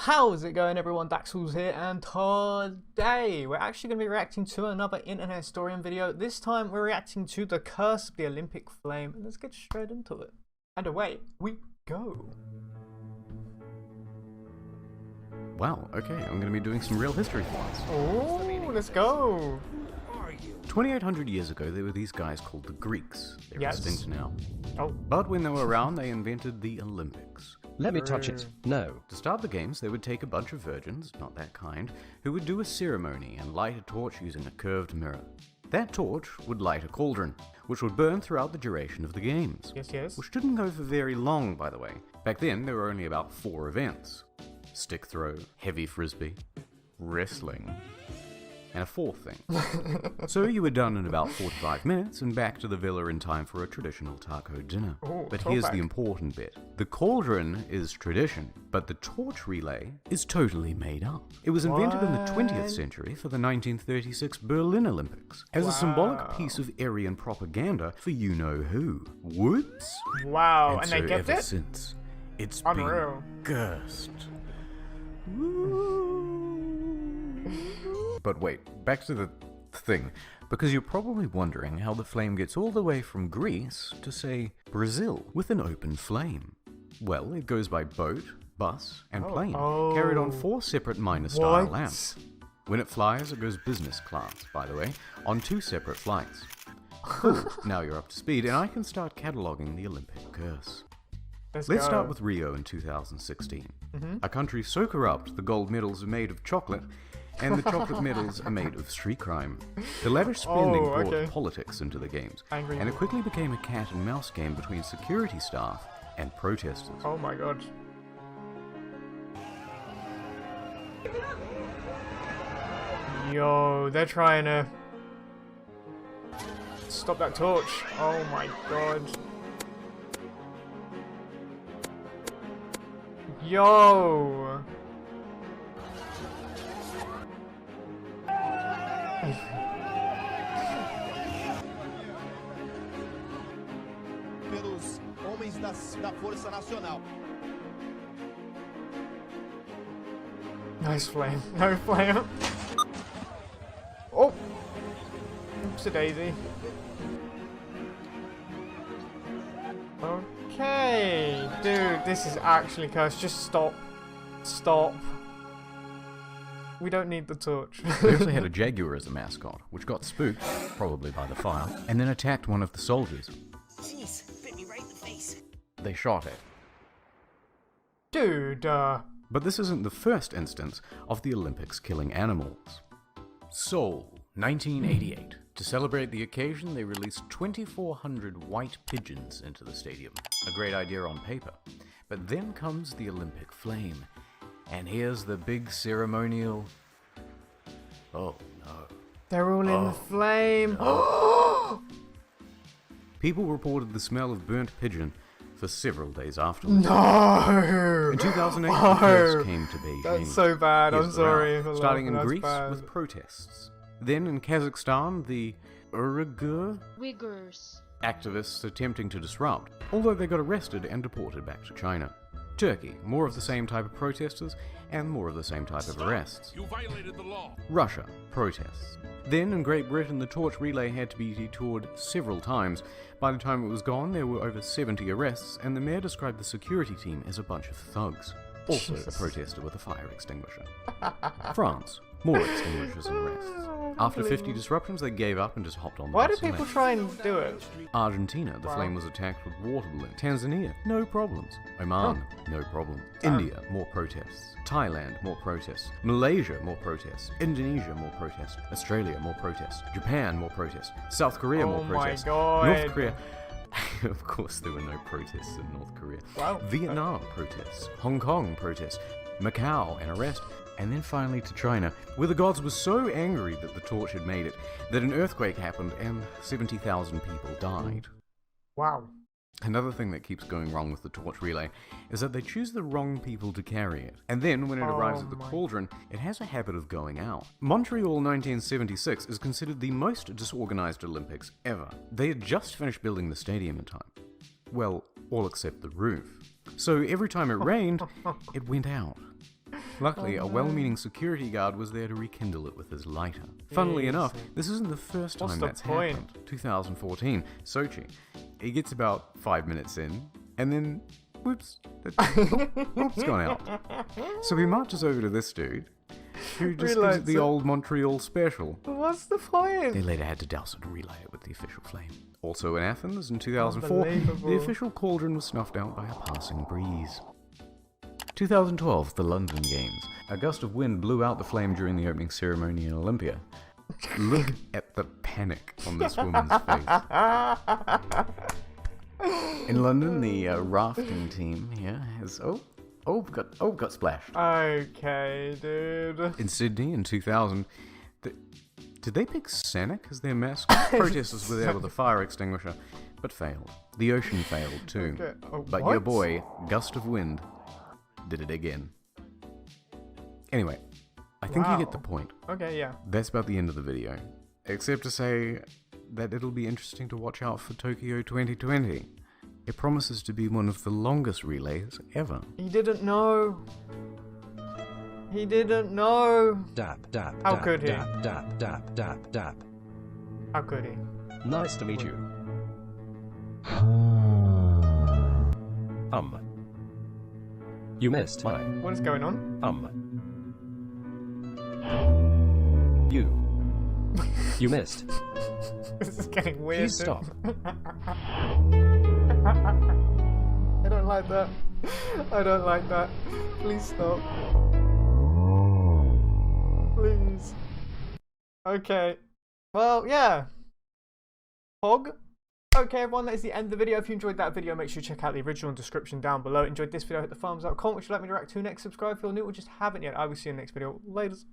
How's it going, everyone? Daxellz here, and today we're actually going to be reacting to another internet historian video. This time we're reacting to the Curse of the Olympic Flame, and let's get straight into it. And away we go. Wow, okay, I'm going to be doing some real history for once. Oh, let's go. 2,800 years ago, there were these guys called the Greeks. They're extinct now. Oh. But when they were around, they invented the Olympics. Let me touch it. No. To start the games, they would take a bunch of virgins, not that kind, who would do a ceremony and light a torch using a curved mirror. That torch would light a cauldron, which would burn throughout the duration of the games. Yes. Which didn't go for very long, by the way. Back then, there were only about 4 events. Stick throw, heavy frisbee, wrestling, and a 4th thing. So you were done in about 45 minutes and back to the villa in time for a traditional taco dinner. Ooh, but here's the important bit. The cauldron is tradition, but the torch relay is totally made up. It was invented in the 20th century for the 1936 Berlin Olympics as a symbolic piece of Aryan propaganda for you-know-who. Whoops! Wow, and so they kept ever it? since, it's Unreal. been cursed. But wait, back to the thing, because you're probably wondering how the flame gets all the way from Greece to, say, Brazil with an open flame. Well, it goes by boat, bus, and plane, carried on 4 separate minor-style lamps. When it flies, it goes business class, by the way, on 2 separate flights. Cool, now you're up to speed, and I can start cataloguing the Olympic curse. Let's start with Rio in 2016. A country so corrupt the gold medals are made of chocolate, and the chocolate medals are made of street crime. The lavish spending brought politics into the games, and it quickly became a cat and mouse game between security staff and protesters. Oh my god. Yo, they're trying to stop that torch. Oh my god. Yo! Pelos homens da Força Nacional. Nice flame. No flame. Oh! Oops a daisy. Okay, dude, this is actually cursed. Just stop. Stop. We don't need the torch. They also had a jaguar as a mascot, which got spooked, probably by the fire, and then attacked one of the soldiers. Jeez, bit me right in the face. They shot it. Dude, But this isn't the first instance of the Olympics killing animals. Seoul, 1988. To celebrate the occasion, they released 2,400 white pigeons into the stadium. A great idea on paper. But then comes the Olympic flame. And here's the big ceremonial... Oh no. they're all in the flame. People reported the smell of burnt pigeon for several days afterwards. No! In 2008, the curse came to Beijing. That's so bad, I'm Here's the sorry. route. Starting in That's Greece bad. with protests. Then in Kazakhstan, the Uyghurs. activists attempting to disrupt, although they got arrested and deported back to China. Turkey, more of the same type of protesters and more of the same type of arrests. You violated the law. Russia, protests. Then in Great Britain, the torch relay had to be detoured several times. By the time it was gone, there were over 70 arrests, and the mayor described the security team as a bunch of thugs. Also a protester with a fire extinguisher. France, more extinguishers and arrests. After 50 disruptions, they gave up and just hopped on the Why do bus and people left. try and do it? Argentina, the flame was attacked with water balloons. Tanzania, no problems. Oman, no problem. India, more protests. Thailand, more protests. Malaysia, more protests. Indonesia, more protests. Australia, more protests. Japan, more protests. South Korea, more protests. God. North Korea... Of course there were no protests in North Korea. Wow. Vietnam, protests. Hong Kong, protests. Macau, an arrest. And then finally to China, where the gods were so angry that the torch had made it, that an earthquake happened and 70,000 people died. Wow. Another thing that keeps going wrong with the torch relay is that they choose the wrong people to carry it. And then, when it arrives at the cauldron, it has a habit of going out. Montreal 1976 is considered the most disorganized Olympics ever. They had just finished building the stadium in time. Well, all except the roof. So every time it rained, it went out. Luckily, a well-meaning security guard was there to rekindle it with his lighter. Funnily enough, this isn't the first time that's happened. 2014, Sochi. He gets about 5 minutes in, and then, whoops, it's gone out. So he marches over to this dude, who just gives it the old Montreal special. What's the point? They later had to douse it and relay it with the official flame. Also in Athens in 2004, the Unbelievable. official cauldron was snuffed out by a passing breeze. 2012, the London Games. A gust of wind blew out the flame during the opening ceremony in Olympia. Look at the panic on this woman's face. In London, the rafting team here has got splashed. Okay, dude. In Sydney in 2000, did they pick Sanic as their mascot? Protesters were there with a fire extinguisher, but failed. The ocean failed too. Okay. Oh, But what? your boy, Gust of Wind, did it again. Anyway, I think you get the point. Okay, yeah. That's about the end of the video. Except to say that it'll be interesting to watch out for Tokyo 2020. It promises to be one of the longest relays ever. He didn't know. He didn't know. Dap, dap, How dap, could he? dap, dap, dap, dap, dap. How could he? Nice to meet you. You missed my What is going on? You missed. This is getting weird. Please dude. stop. I don't like that. I don't like that. Please stop. Please. Okay. Well, yeah. Hog. Okay, everyone, that is the end of the video. If you enjoyed that video, make sure you check out the original description down below. Enjoyed this video, hit the thumbs up, comment what you'd like me to react to next, subscribe if you're new or just haven't yet. I will see you in the next video. Laters.